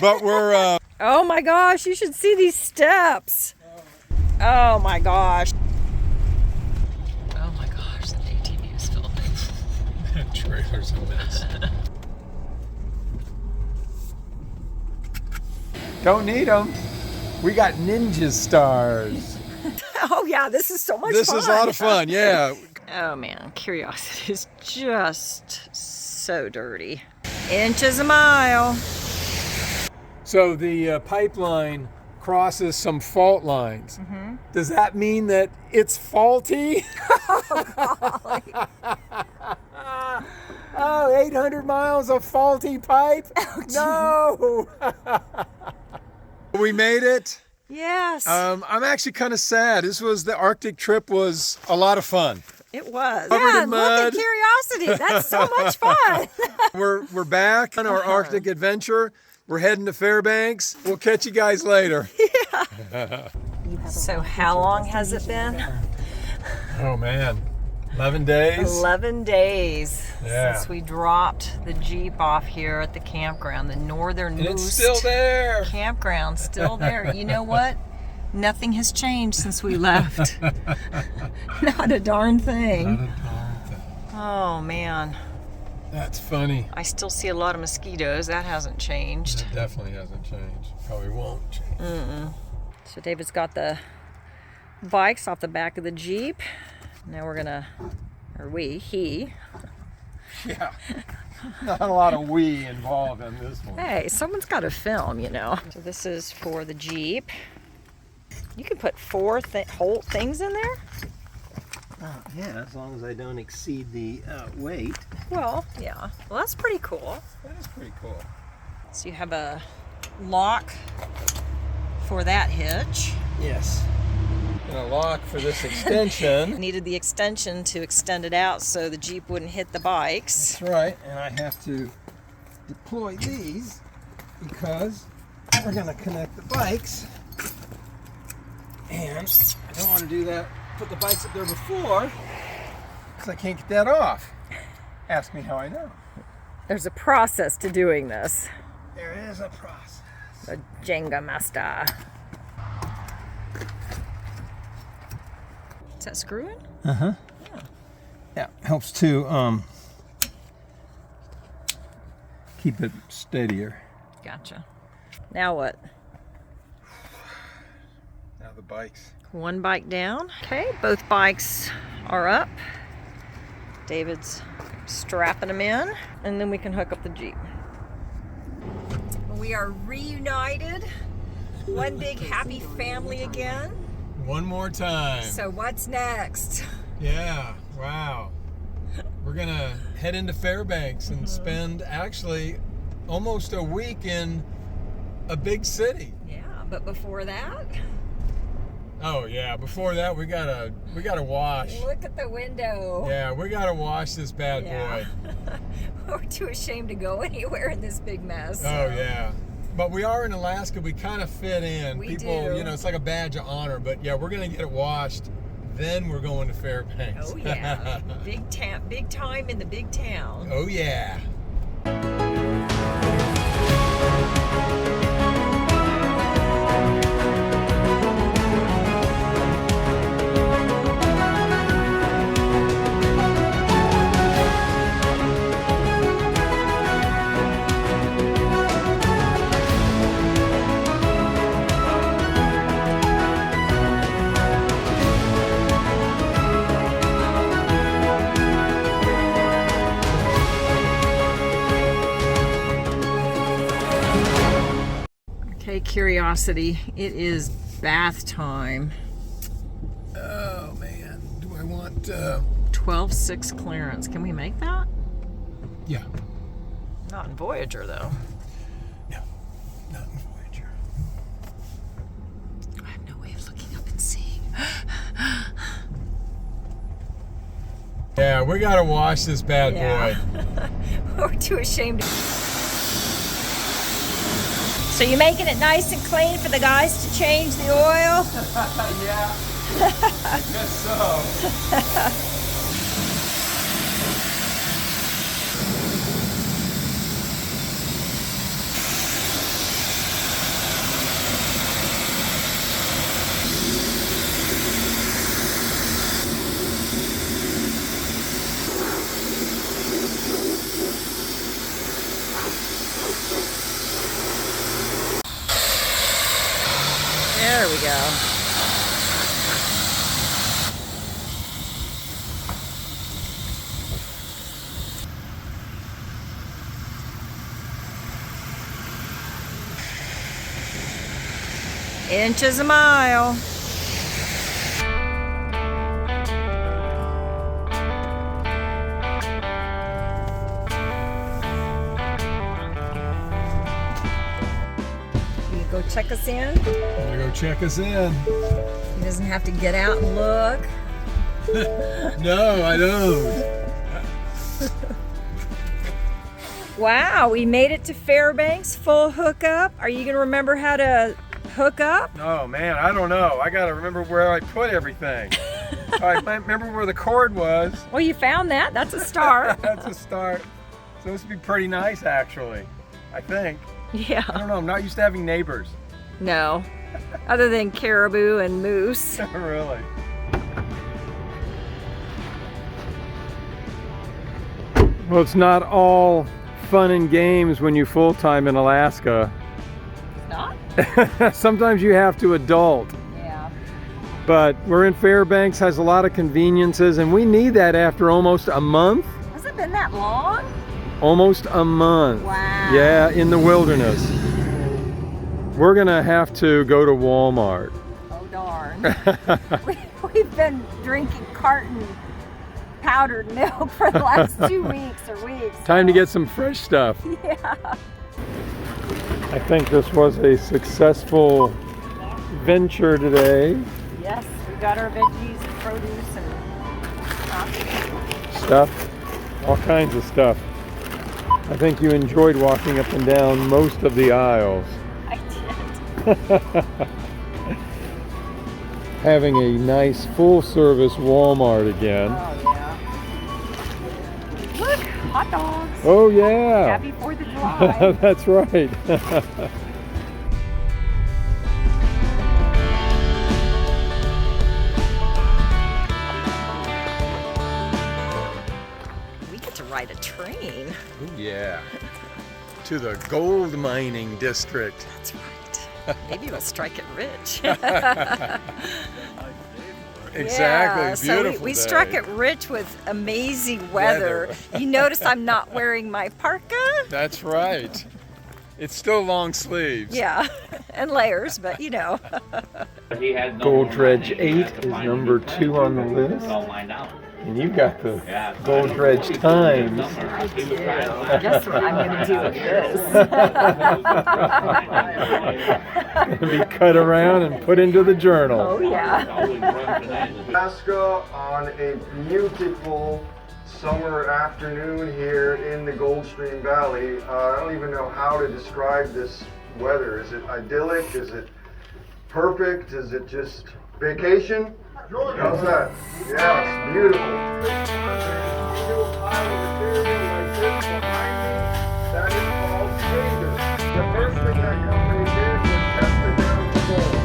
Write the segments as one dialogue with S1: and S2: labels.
S1: But we're...
S2: Oh my gosh, you should see these steps. Oh my gosh. Oh my gosh, the ATV is filled.
S1: That trailer's a mess. Don't need them. We got ninja stars.
S2: Oh yeah, this is so much fun.
S1: This is a lot of fun, yeah.
S2: Oh man, Curiosity is just so dirty. Inches a mile.
S1: So the pipeline crosses some fault lines. Mm-hmm. Does that mean that it's faulty? Oh, 800 miles of faulty pipe? Oh, no! We made it.
S2: Yes.
S1: I'm actually kind of sad. The Arctic trip was a lot of fun.
S2: It was.
S1: Covered
S2: Yeah,
S1: in
S2: look
S1: mud.
S2: at Curiosity. That's so much fun.
S1: We're back on our Arctic adventure. We're heading to Fairbanks. We'll catch you guys later.
S2: Yeah. So how long has it been?
S1: Oh man, 11 days?
S2: 11 days
S1: since
S2: we dropped the Jeep off here at the campground, the northernmost.
S1: And it's still there.
S2: Campground, still there. You know what? Nothing has changed since we left. Not a darn thing.
S1: Not a darn thing.
S2: Oh man.
S1: That's funny.
S2: I still see a lot of mosquitoes. That hasn't changed.
S1: It definitely hasn't changed. Probably won't change.
S2: Mm-mm. So David's got the bikes off the back of the Jeep. Now we're gonna, he.
S1: Yeah. Not a lot of we involved in this one.
S2: Hey, someone's got to film, you know. So this is for the Jeep. You can put 4 whole things in there?
S3: Yeah, as long as I don't exceed the weight.
S2: Well, yeah. Well, that's pretty cool.
S1: That is pretty cool.
S2: So you have a lock for that hitch.
S1: Yes. And a lock for this extension.
S2: Needed the extension to extend it out so the Jeep wouldn't hit the bikes.
S1: That's right. And I have to deploy these because we're going to connect the bikes. And I don't want to do that, put the bikes up there before, because I can't get that off. Ask me how I know.
S2: There's a process to doing this.
S1: There is a process.
S2: The Jenga master. Is that screwing?
S3: Uh-huh.
S2: Yeah.
S3: Yeah, helps to keep it steadier.
S2: Gotcha. Now what?
S1: Now the bikes.
S2: One bike down. Okay, both bikes are up. David's strapping them in, and then we can hook up the Jeep. We are reunited. One big happy family again.
S1: One more time.
S2: So what's next?
S1: Yeah, wow. We're going to head into Fairbanks and spend actually almost a week in a big city.
S2: Yeah, but before that,
S1: oh yeah, before that we gotta wash.
S2: look at the window.
S1: Yeah, we gotta wash this bad boy.
S2: We're too ashamed to go anywhere in this big mess.
S1: Oh yeah. But we are in Alaska, we kind of fit in.
S2: We
S1: People,
S2: do.
S1: you know, it's like a badge of honor, but yeah, we're gonna get it washed, then we're going to Fairbanks.
S2: Oh yeah, big time in the big town.
S1: Oh yeah.
S2: Okay, Curiosity, it is bath time.
S1: Oh man, do I want
S2: 12.6 clearance. Can we make that?
S1: yeah.
S2: Not in Voyager though.
S1: No, not in Voyager.
S2: I have no way of looking up and seeing.
S1: Yeah, we gotta wash this bad boy.
S2: We're too ashamed to. So you're making it nice and clean for the guys to change the oil?
S1: Yeah, I guess so.
S2: There we go. Inches a mile. You go check us in.
S1: I'm gonna go check us in.
S2: He doesn't have to get out and look.
S1: No, I don't.
S2: Wow, we made it to Fairbanks, full hookup. Are you gonna remember how to hook up?
S1: Oh man, I don't know. I gotta remember where I put everything. I remember where the cord was.
S2: Well, you found that. That's a start.
S1: That's a start. Supposed to be pretty nice, actually. I think.
S2: Yeah.
S1: I don't know. I'm not used to having neighbors.
S2: No. Other than caribou and moose.
S1: Really. Well, it's not all fun and games when you full-time in Alaska.
S2: Not?
S1: Sometimes you have to adult.
S2: Yeah.
S1: But we're in Fairbanks, has a lot of conveniences, and we need that after almost a month.
S2: Has it been that long?
S1: Almost a month.
S2: Wow.
S1: Yeah, in the wilderness. We're gonna have to go to Walmart.
S2: Oh darn. We've been drinking carton powdered milk for the last 2 weeks or weeks.
S1: Time to get some fresh stuff.
S2: Yeah.
S1: I think this was a successful venture today.
S2: Yes, we got our veggies and produce and
S1: Stuff, all kinds of stuff. I think you enjoyed walking up and down most of the aisles.
S2: I did.
S1: Having a nice full-service Walmart again.
S2: Oh yeah. Look, hot dogs.
S1: Oh yeah.
S2: Happy 4th of July.
S1: That's right.
S2: We get to ride a train.
S1: Oh yeah. To the gold mining district.
S2: That's right. Maybe we'll strike it rich.
S1: Exactly.
S2: Yeah, so
S1: Beautiful.
S2: we
S1: day.
S2: struck it rich with amazing weather. You notice I'm not wearing my parka?
S1: That's right. It's still long sleeves.
S2: Yeah, and layers, but you know.
S1: Gold Dredge 8 is number 2 on the list. And you've got the Gold Dredge Times.
S2: Guess what I'm going to do with this?
S1: Be cut around and put into the journal.
S2: Oh, yeah.
S4: Alaska on a beautiful summer afternoon here in the Goldstream Valley. I don't even know how to describe this weather. Is it idyllic? Is it perfect? Is it just vacation? How's that? Yeah, it's beautiful. That is called Trader. The first thing that company did was test the ground for gold.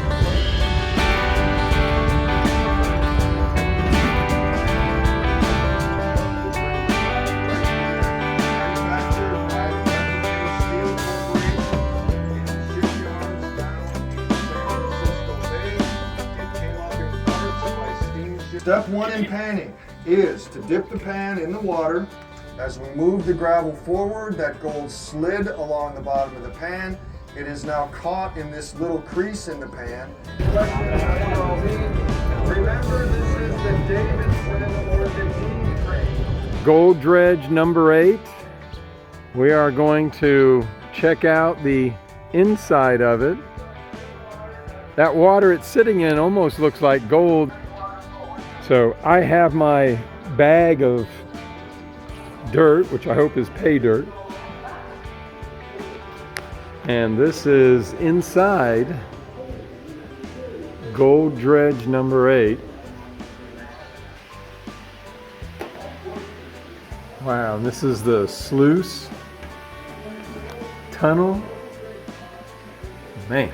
S4: Step 1 in panning is to dip the pan in the water. As we move the gravel forward, that gold slid along the bottom of the pan. It is now caught in this little crease in the pan. Remember, this is the Davidson or the D crane.
S1: Gold Dredge number 8. We are going to check out the inside of it. That water it's sitting in almost looks like gold. So I have my bag of dirt, which I hope is pay dirt. And this is inside Gold Dredge number 8. Wow, and this is the sluice tunnel. Man,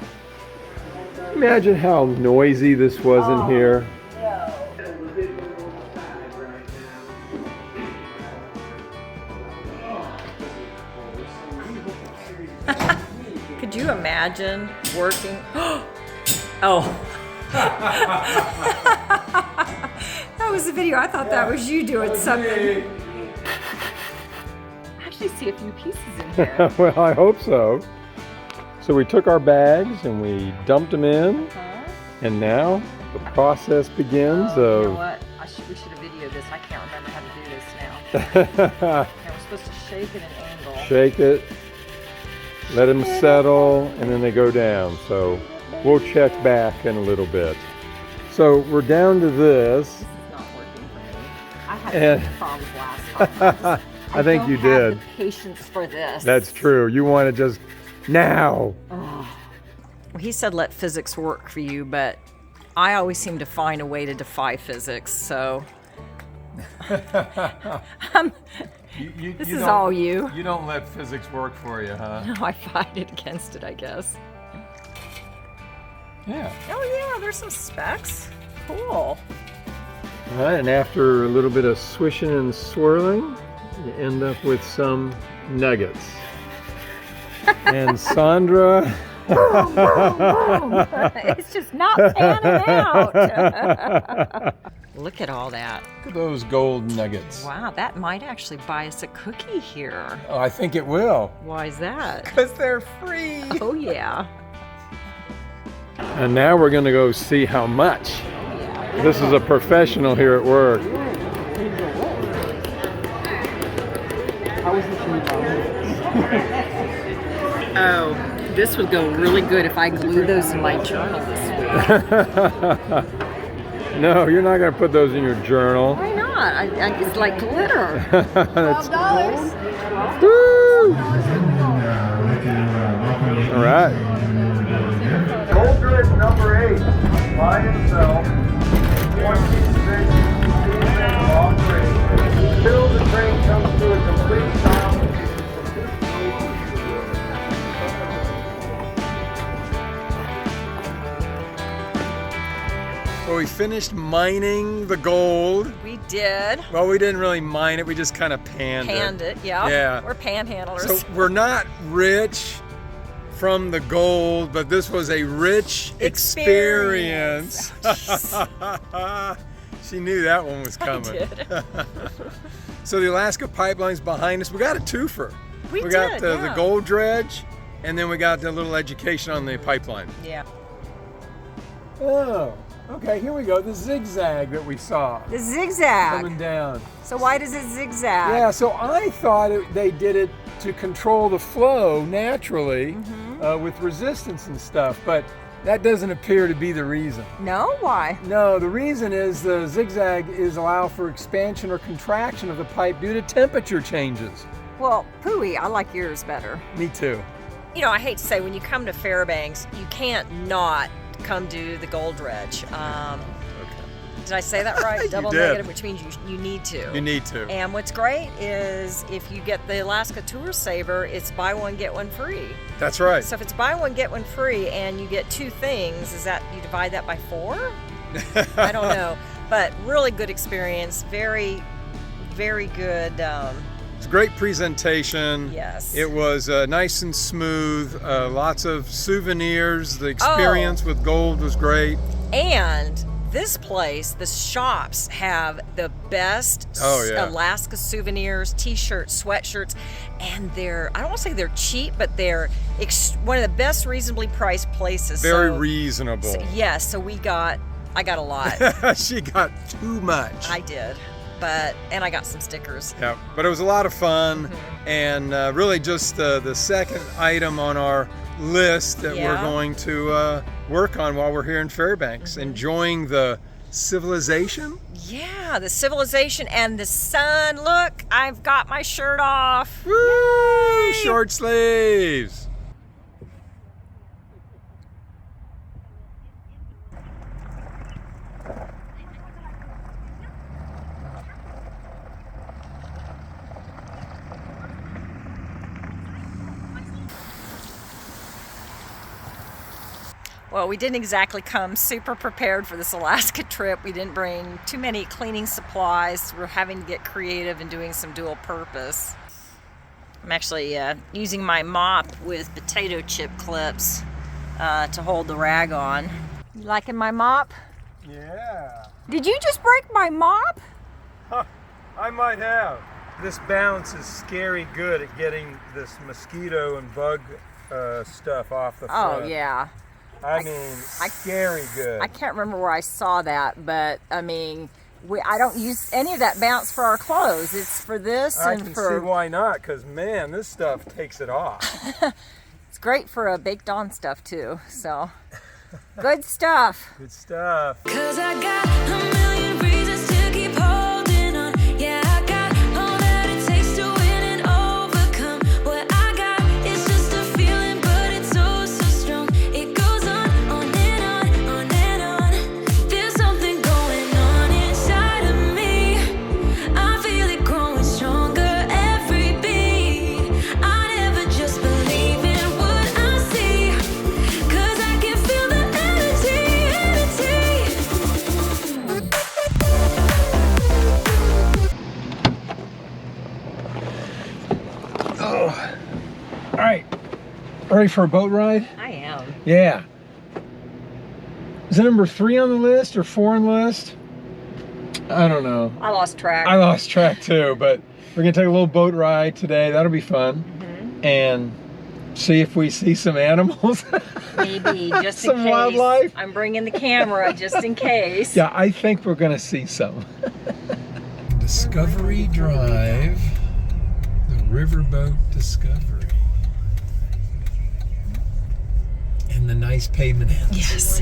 S1: imagine how noisy this was in here.
S2: Could you imagine working? Oh. That was the video. I thought that was you doing something. I actually see a few pieces in here.
S1: Well, I hope so. So we took our bags and we dumped them in, and now the process begins
S2: You know
S1: of...
S2: what? We should have videoed this. I can't remember how to do this now. Now we're supposed to shake it at an angle.
S1: Shake it, let them settle, and then they go down. So we'll check back in a little bit. So we're down to this.
S2: This is not working for me. I had
S1: And-
S2: some problems last time.
S1: I think you
S2: don't have
S1: did.
S2: the patience for this.
S1: That's true. You want to just now.
S2: Well, he said let physics work for you, but I always seem to find a way to defy physics, so this is all you.
S1: You don't let physics work for you, huh?
S2: No, I fight it against it, I guess.
S1: Yeah.
S2: Oh yeah, there's some specs. Cool.
S1: All right, and after a little bit of swishing and swirling, you end up with some nuggets. And Sandra...
S2: It's just not panning out. Look at all that.
S1: Look at those gold nuggets.
S2: Wow, that might actually buy us a cookie here.
S1: Oh, I think it will.
S2: Why is that?
S1: Because they're free.
S2: Oh yeah.
S1: And now we're going to go see how much. This is a professional here at work.
S2: Oh, this would go really good if I glued those in my journal this week.
S1: No, you're not going to put those in your journal.
S2: Why not? It's like glitter.
S1: $12. Woo! All right.
S4: Gold Grid number 8, by himself, 26 operation. Until the train comes to a complete stop.
S1: Well, we finished mining the gold.
S2: We did.
S1: Well, we didn't really mine it. We just kind of panned
S2: It, yeah.
S1: Yeah.
S2: We're panhandlers.
S1: So we're not rich from the gold, but this was a rich experience. She knew that one was coming.
S2: I did.
S1: So the Alaska Pipeline's behind us. We got a twofer.
S2: We
S1: got
S2: did,
S1: the
S2: yeah.
S1: gold dredge, and then we got the little education on the pipeline.
S2: Yeah.
S1: Oh, okay, here we go. The zigzag that we saw
S2: The zigzag.
S1: coming down.
S2: So why does it zigzag?
S1: Yeah, so I thought they did it to control the flow naturally with resistance and stuff, but that doesn't appear to be the reason.
S2: No? Why?
S1: No, the reason is the zigzag is allow for expansion or contraction of the pipe due to temperature changes.
S2: Well, pooey, I like yours better.
S1: Me too.
S2: You know, I hate to say, when you come to Fairbanks, you can't not come do the gold dredge. Did I say that right?
S1: You
S2: Double
S1: did.
S2: negative, which means you need to.
S1: You need to.
S2: And what's great is if you get the Alaska Tour Saver, it's buy one, get one free.
S1: That's right.
S2: So if it's buy one, get one free and you get two things, is that you divide that by 4? I don't know. But really good experience. Very, very good.
S1: It's a great presentation.
S2: Yes.
S1: It was nice and smooth. Lots of souvenirs. The experience with gold was great.
S2: And this place, the shops have the best Alaska souvenirs, t-shirts, sweatshirts, and I don't want to say they're cheap, but they're one of the best reasonably priced places.
S1: Very reasonable.
S2: Yes, so I got a lot.
S1: She got too much.
S2: I did, and I got some stickers.
S1: Yeah, but it was a lot of fun, and really just the second item on our list that we're going to work on while we're here in Fairbanks, enjoying the civilization.
S2: Yeah, the civilization and the sun. Look, I've got my shirt off.
S1: Woo!
S2: Yay!
S1: Short sleeves.
S2: Well, we didn't exactly come super prepared for this Alaska trip. We didn't bring too many cleaning supplies. We're having to get creative and doing some dual purpose. I'm actually using my mop with potato chip clips to hold the rag on. Liking my mop?
S1: Yeah.
S2: Did you just break my mop?
S1: I might have. This bounce is scary good at getting this mosquito and bug stuff off the front.
S2: Oh, yeah.
S1: I mean, scary good.
S2: I can't remember where I saw that, but I mean, I don't use any of that bounce for our clothes. It's for this
S1: I
S2: and
S1: can
S2: for...
S1: see why not, because man, this stuff takes it off.
S2: It's great for baked on stuff too, so good stuff.
S1: Good stuff.
S5: 'Cause I got a million reasons to keep holding on. Yeah, I got all that it takes to win and overcome. What I got is just a feeling, but it's oh so strong. It goes on and on and on. There's something going on inside of me. I feel it growing stronger every beat. I never just believe in what I see. 'Cause I can feel the energy.
S1: Oh, all right. Ready for a boat ride?
S2: I am.
S1: Yeah. Is it number 3 on the list or 4 on the list? I don't know.
S2: I lost track.
S1: I lost track too, but we're gonna take a little boat ride today. That'll be fun. And see if we see some animals.
S2: Maybe, just in
S1: Some
S2: case.
S1: wildlife.
S2: I'm bringing the camera just in case.
S1: Yeah, I think we're gonna see some. Discovery Drive, the riverboat Discovery. And the nice pavement ends.
S2: Yes.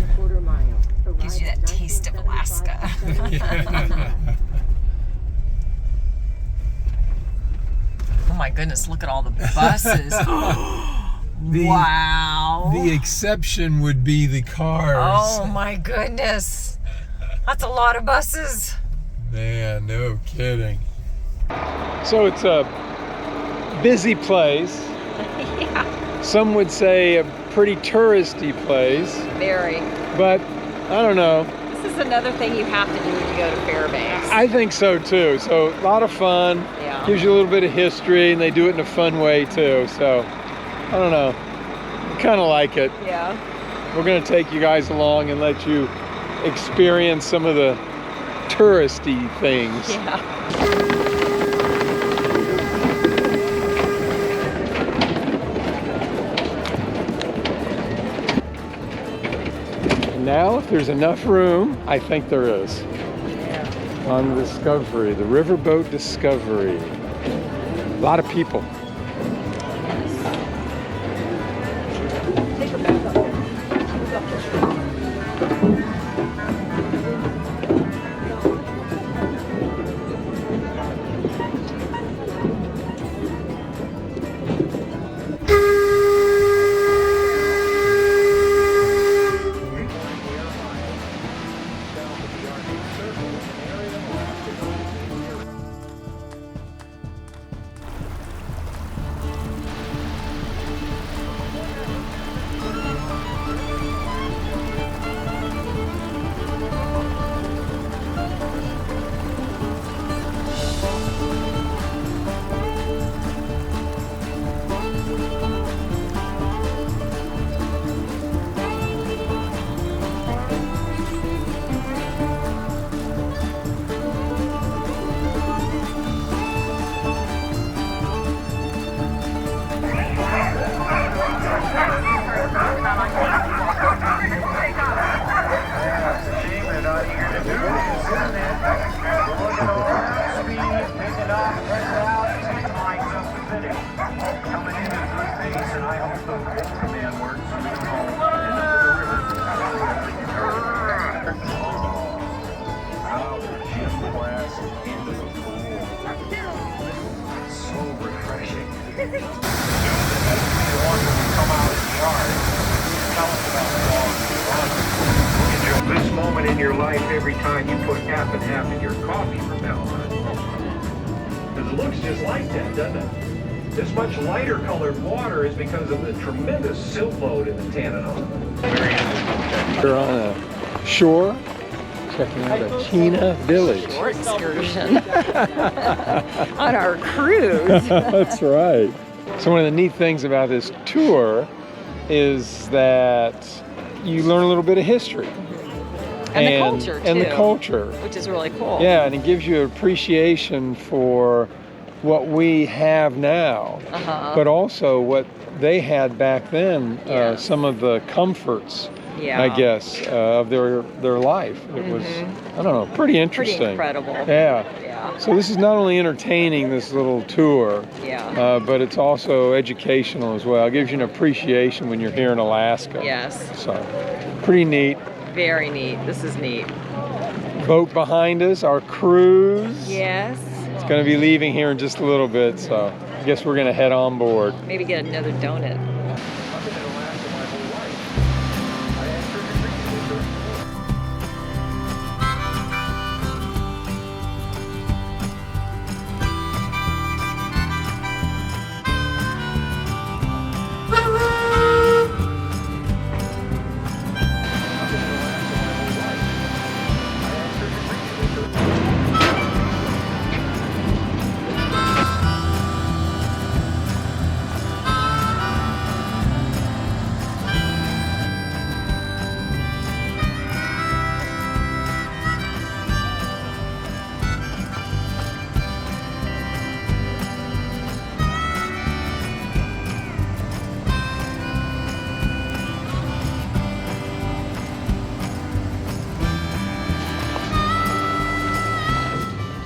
S2: Gives you that taste of Alaska.
S1: Yeah.
S2: Oh my goodness, look at all the buses. Wow.
S1: The exception would be the cars.
S2: Oh my goodness. That's a lot of buses.
S1: Man, no kidding. So it's a busy place.
S2: Yeah.
S1: Some would say a pretty touristy place,
S2: Very.
S1: but I don't know.
S2: This is another thing you have to do when you go to Fairbanks.
S1: I think so too. So a lot of fun.
S2: Yeah.
S1: Gives you a little bit of history, and they do it in a fun way too. So I don't know. I kind of like it.
S2: Yeah.
S1: We're going to take you guys along and let you experience some of the touristy things.
S2: Yeah.
S1: And now, if there's enough room, I think there is.
S2: Yeah.
S1: On the Discovery, the riverboat Discovery. A lot of people.
S2: Take her back up there.
S6: This moment in your life every time you put half and half in your coffee from now on. Because it looks just like that, doesn't it? This much lighter colored water is because of the tremendous silt load in the Tanana.
S1: We're on a shore, checking out a Chena village.
S2: Short excursion on our cruise.
S1: That's right. So one of the neat things about this tour is that you learn a little bit of history.
S2: And the culture, too.
S1: And the culture.
S2: Which is really cool.
S1: Yeah, and it gives you appreciation for what we have now, but also what they had back then, some of the comforts, I guess, of their life. It was, I don't know, pretty interesting.
S2: Pretty incredible.
S1: Yeah. So this is not only entertaining, this little tour, but it's also educational as well. It gives you an appreciation when you're here in Alaska.
S2: Yes.
S1: So, pretty neat.
S2: Very neat. This is neat.
S1: Boat behind us, our cruise.
S2: Yes.
S1: It's going to be leaving here in just a little bit, so I guess we're going to head on board.
S2: Maybe get another donut.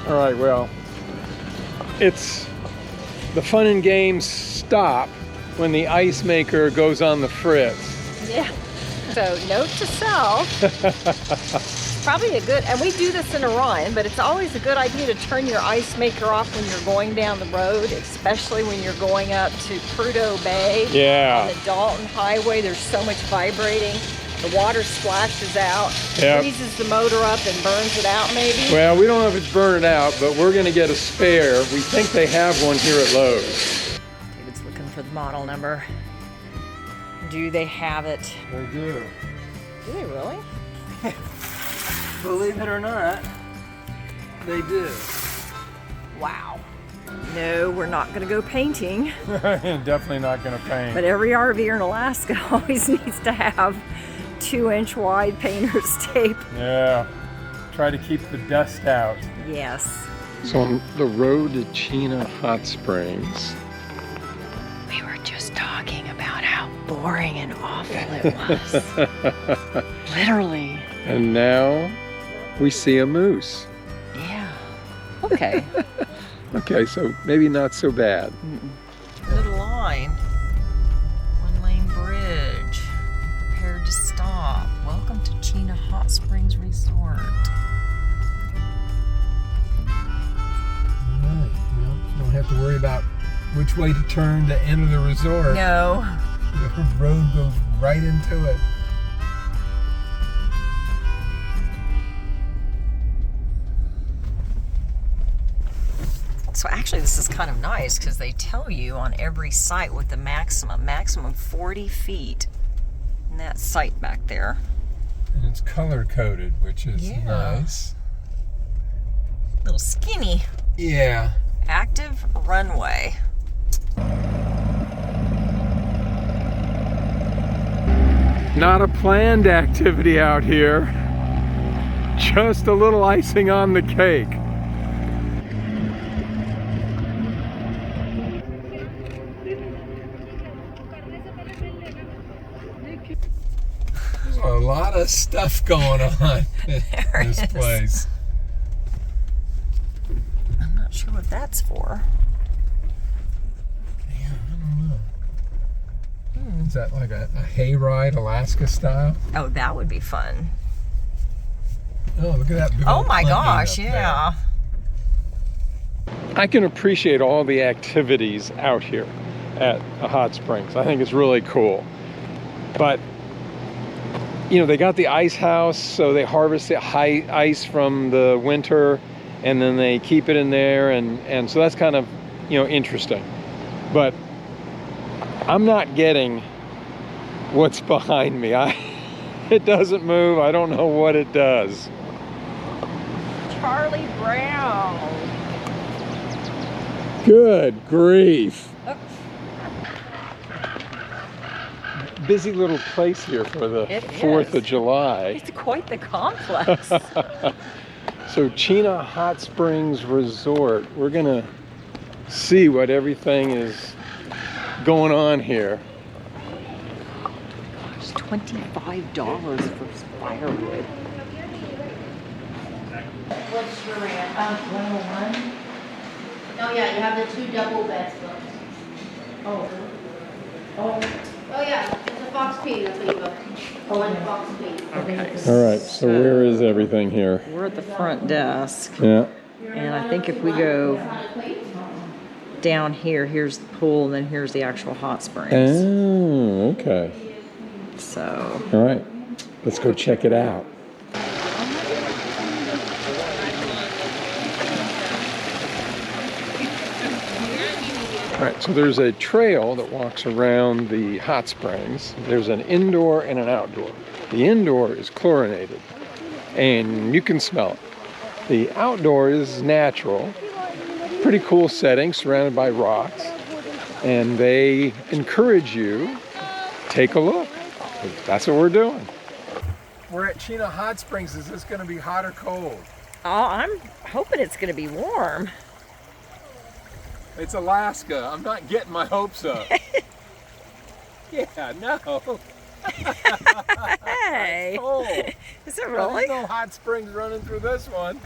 S1: All right, well, it's the fun and games stop when the ice maker goes on the fritz.
S2: Yeah. So note to self, probably a good, and we do this in Orion, but it's always a good idea to turn your ice maker off when you're going down the road, especially when you're going up to Prudhoe Bay.
S1: Yeah.
S2: On the Dalton Highway, there's so much vibrating. The water splashes out, freezes the motor up and burns it out maybe.
S1: Well, we don't know if it's burning out, but we're going to get a spare. We think they have one here at Lowe's.
S2: David's looking for the model number. Do they have it?
S1: They do.
S2: Do they really?
S3: Believe it or not, they do.
S2: Wow. No, we're not going to go painting.
S1: Definitely not going to paint.
S2: But every RVer in Alaska always needs to have 2-inch wide painter's tape.
S1: Yeah. Try to keep the dust out.
S2: Yes.
S1: So on the road to Chena Hot Springs.
S2: We were just talking about how boring and awful it was. Literally.
S1: And now we see a moose.
S2: Yeah. Okay.
S1: Okay, so maybe not so bad.
S2: Good line. 1-lane bridge. Prepared to stop. Welcome to Chena Hot Springs Resort.
S1: All right, well, don't have to worry about which way to turn to enter the resort.
S2: No.
S1: The road goes right into it.
S2: So actually this is kind of nice because they tell you on every site what the maximum 40 feet in that site back there.
S1: And it's color coded, which is nice.
S2: A little skinny.
S1: Yeah.
S2: Active runway.
S1: Not a planned activity out here. Just a little icing on the cake. There's a lot of stuff going on in this place.
S2: I'm not sure what that's for.
S1: Yeah, I don't know. Is that like a hayride, Alaska style?
S2: Oh, that would be fun.
S1: Oh, look at that big
S2: Oh
S1: old
S2: my
S1: pumpkin
S2: gosh,
S1: up
S2: yeah.
S1: there. I can appreciate all the activities out here at Hot Springs. I think it's really cool. But, you know, they got the ice house, so they harvest the ice from the winter, and then they keep it in there, and so that's kind of, you know, interesting. But I'm not getting what's behind me. It doesn't move. I don't know what it does.
S2: Charlie Brown.
S1: Good grief. busy little place here for the
S2: It
S1: 4th
S2: is.
S1: of July.
S2: It's quite the complex.
S1: So Chena Hot Springs Resort. We're gonna see what everything is going on here.
S2: It's $25 for firewood.
S7: What's your rent? 101. Oh yeah, you have the 2 double beds booked. Oh. Oh yeah, it's a Fox P, that's what you booked. One Fox P.
S2: Okay.
S1: All right, so where is everything here?
S2: We're at the front desk.
S1: Yeah.
S2: And I think if we go down here, here's the pool, and then here's the actual hot springs.
S1: Oh, okay.
S2: So,
S1: All right, let's go check it out. All right, so there's a trail that walks around the hot springs. There's an indoor and an outdoor. The indoor is chlorinated, and you can smell it. The outdoor is natural. Pretty cool setting, surrounded by rocks. And they encourage you, take a look. That's what we're doing. We're at Chena Hot Springs. Is this going to be hot or cold?
S2: oh, I'm hoping it's going to be warm.
S1: It's Alaska. I'm not getting my hopes up. Yeah, no.
S2: Hey,
S1: Cold.
S2: is it really?
S1: There's no hot springs running through this one.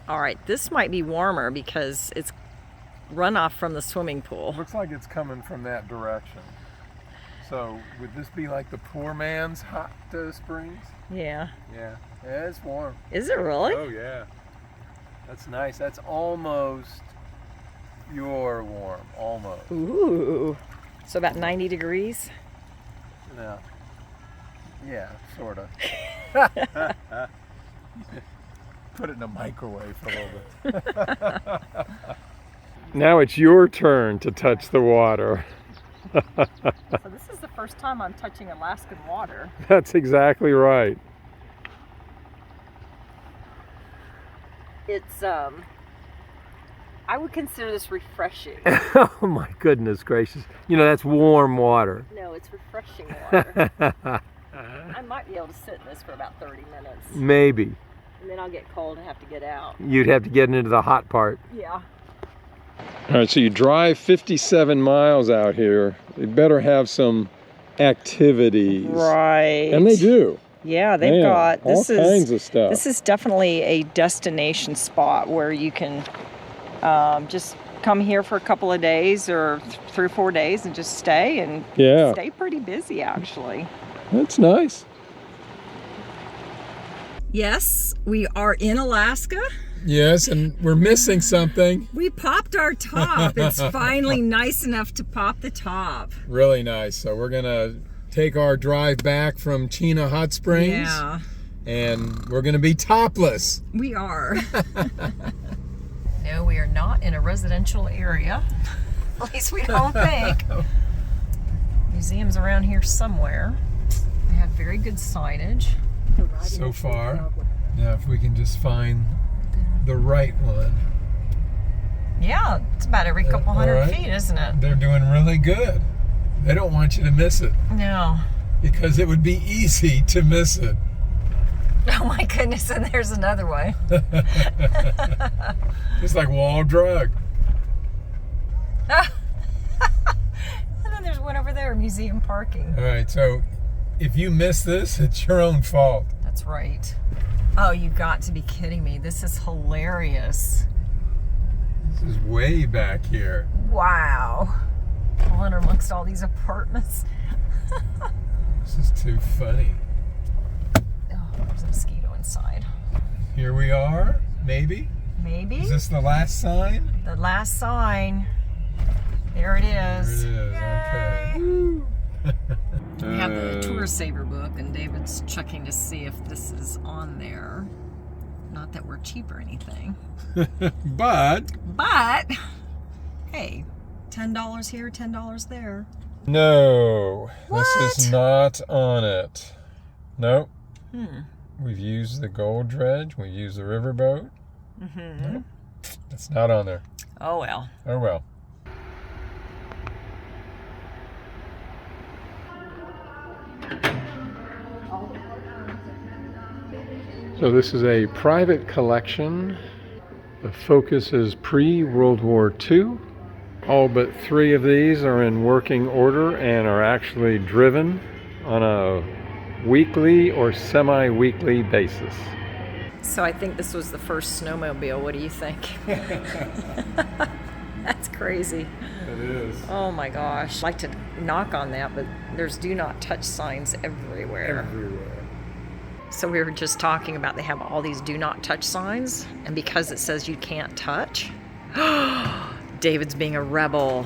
S2: All right, this might be warmer because it's runoff from the swimming pool.
S1: Looks like it's coming from that direction. So would this be like the poor man's hot springs?
S2: Yeah.
S1: Yeah. Yeah, it's warm.
S2: Is it really?
S1: Oh yeah. That's nice. That's almost your warm. Almost.
S2: Ooh. So about 90 degrees?
S1: No. Yeah, sort of. Put it in a microwave for a little bit. Now it's your turn to touch the water.
S2: So this is the first time I'm touching Alaskan water.
S1: That's exactly right.
S2: It's, I would consider this refreshing.
S1: Oh my goodness gracious. You know, that's warm water.
S2: No, it's refreshing water. I might be able to sit in this for about 30 minutes.
S1: Maybe.
S2: And then I'll get cold and have to get out.
S1: You'd have to get into the hot part.
S2: Yeah.
S1: All right, so you drive 57 miles out here. You better have some activities.
S2: Right.
S1: And they do.
S2: Yeah, they've
S1: Man,
S2: got
S1: all kinds of stuff.
S2: This is definitely a destination spot where you can just come here for a couple of days or 3 or 4 days and just stay and stay pretty busy actually.
S1: That's nice.
S2: Yes, we are in Alaska.
S1: Yes, and we're missing something.
S2: We popped our top. It's finally nice enough to pop the top.
S1: Really nice. So we're gonna take our drive back from Chena Hot Springs.
S2: Yeah.
S1: And we're gonna be topless.
S2: We are. No, we are not in a residential area. At least we don't think. Museum's around here somewhere. They have very good signage.
S1: So far. Now if we can just find the right one.
S2: Yeah, it's about every couple hundred
S1: right.
S2: feet, isn't it?
S1: They're doing really good. They don't want you to miss it.
S2: No.
S1: Because it would be easy to miss it.
S2: Oh my goodness, and there's another way.
S1: It's like wall drug.
S2: And then there's one over there, museum parking.
S1: All right, so if you miss this, it's your own fault.
S2: That's right. Oh, you got to be kidding me. This is hilarious.
S1: This is way back here.
S2: Wow. Pulling amongst all these apartments.
S1: This is too funny.
S2: Oh, there's a mosquito inside.
S1: Here we are, maybe?
S2: Maybe?
S1: Is this the last sign?
S2: The last sign. There it is.
S1: There it is, okay.
S2: Woo. We have the Tour Saver book, and David's checking to see if this is on there. Not that we're cheap or anything.
S1: But
S2: Hey, $10 here, $10 there.
S1: no,
S2: What?
S1: This is not on it. Nope.
S2: Hmm.
S1: We've used the gold dredge. We've used the riverboat.
S2: Mm-hmm.
S1: Nope. It's not on there.
S2: Oh well.
S1: Oh well. So this is a private collection. The focus is pre-World War II. All but 3 of these are in working order and are actually driven on a weekly or semi-weekly basis.
S2: So I think this was the first snowmobile. What do you think? That's crazy.
S1: It is.
S2: Oh my gosh. I'd like to knock on that, but there's do not touch signs everywhere. So we were just talking about they have all these do not touch signs, and because it says you can't touch, David's being a rebel.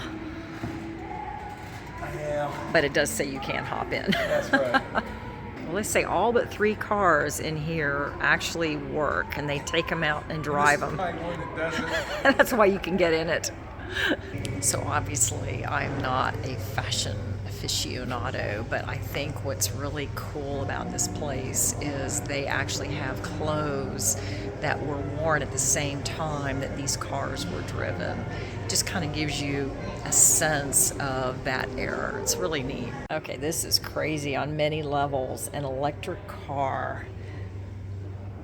S1: I am.
S2: But it does say you can't hop in.
S1: That's right.
S2: Well, let's say all but 3 cars in here actually work, and they take them out and drive them. That's why you can get in it. So obviously I'm not a fashion aficionado, but I think what's really cool about this place is they actually have clothes that were worn at the same time that these cars were driven. It just kind of gives you a sense of that era. It's really neat. Okay, this is crazy on many levels. An electric car.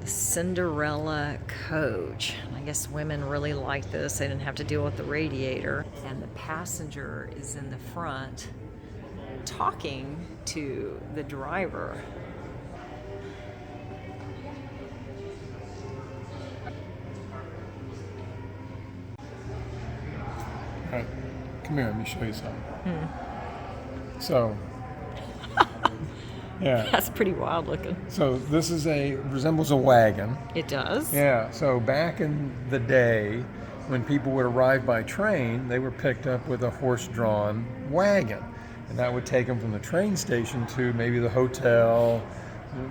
S2: The Cinderella coach. I guess women really like this. They didn't have to deal with the radiator. And the passenger is in the front talking to the driver.
S1: All right, come here, let me show you something. So, yeah.
S2: That's pretty wild looking.
S1: So this is resembles a wagon.
S2: It does?
S1: Yeah, so back in the day, when people would arrive by train, they were picked up with a horse-drawn wagon. And that would take them from the train station to maybe the hotel,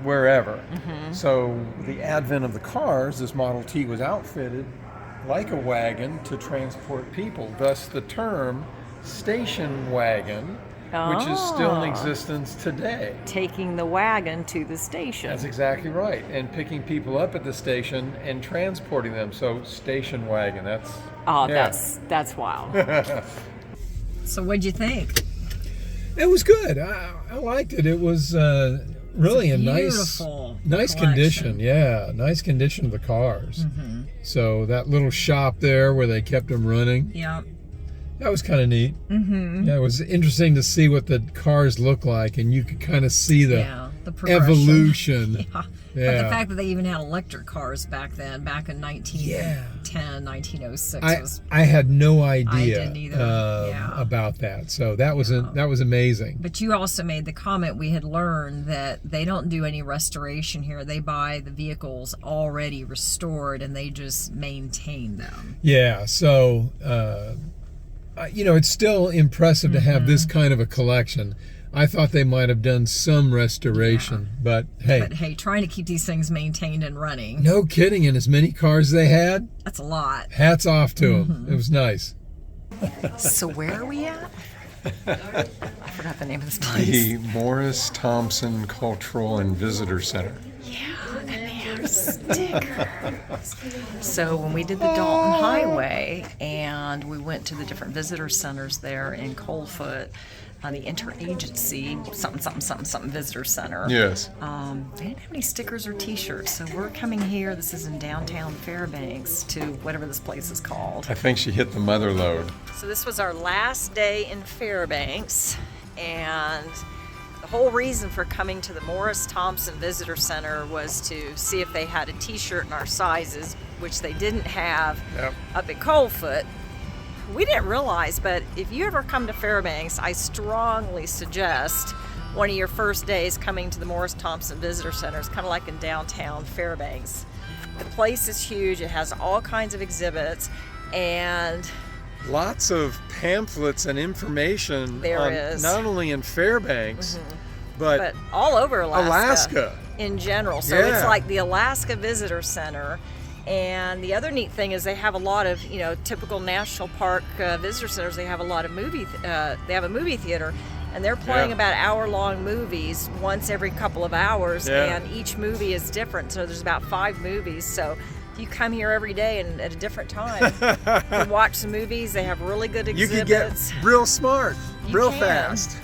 S1: wherever.
S2: Mm-hmm.
S1: So the advent of the cars, this Model T was outfitted like a wagon to transport people. Thus the term station wagon, which is still in existence today.
S2: Taking the wagon to the station.
S1: That's exactly right. And picking people up at the station and transporting them. So station wagon, that's...
S2: Oh, yeah. That's wild. So what'd you think?
S1: It was good. I liked it. It was really a nice condition. Yeah, nice condition of the cars.
S2: Mm-hmm.
S1: So that little shop there where they kept them running.
S2: Yeah.
S1: That was kind of neat.
S2: Mm-hmm.
S1: Yeah, it was interesting to see what the cars look like, and you could kind of see the evolution.
S2: Yeah. But the fact that they even had electric cars back then, back in 1910, 1906.
S1: I had no idea
S2: I didn't either.
S1: about that. So that was amazing.
S2: But you also made the comment we had learned that they don't do any restoration here. They buy the vehicles already restored and they just maintain them.
S1: Yeah, so it's still impressive to have this kind of a collection. I thought they might have done some restoration, but hey,
S2: trying to keep these things maintained and running.
S1: No kidding, and as many cars they had,
S2: that's a lot.
S1: Hats off to them. It was nice.
S2: So where are we at? I forgot the name of this place.
S1: The Morris Thompson Cultural and Visitor Center.
S2: Yeah, and they have stickers. So when we did the Dalton Highway and we went to the different visitor centers there in Coldfoot, on the interagency something visitor center.
S1: Yes.
S2: They didn't have any stickers or t-shirts, so we're coming here. This is in downtown Fairbanks to whatever this place is called.
S1: I think she hit the mother lode.
S2: So this was our last day in Fairbanks, and the whole reason for coming to the Morris Thompson Visitor Center was to see if they had a t-shirt in our sizes, which they didn't have up at Coldfoot. We didn't realize, but if you ever come to Fairbanks, I strongly suggest one of your first days coming to the Morris Thompson Visitor Center. It's kind of like in downtown Fairbanks. The place is huge. It has all kinds of exhibits and
S1: lots of pamphlets and information.
S2: There is.
S1: Not only in Fairbanks, but
S2: all over
S1: Alaska
S2: in general. So it's like the Alaska Visitor Center. And the other neat thing is they have a lot of, typical national park visitor centers. They have a lot of they have a movie theater, and they're playing about hour-long movies once every couple of hours, and each movie is different. So there's about 5 movies. So if you come here every day and at a different time, you can watch the movies. They have really good exhibits.
S1: You can get real smart, real fast.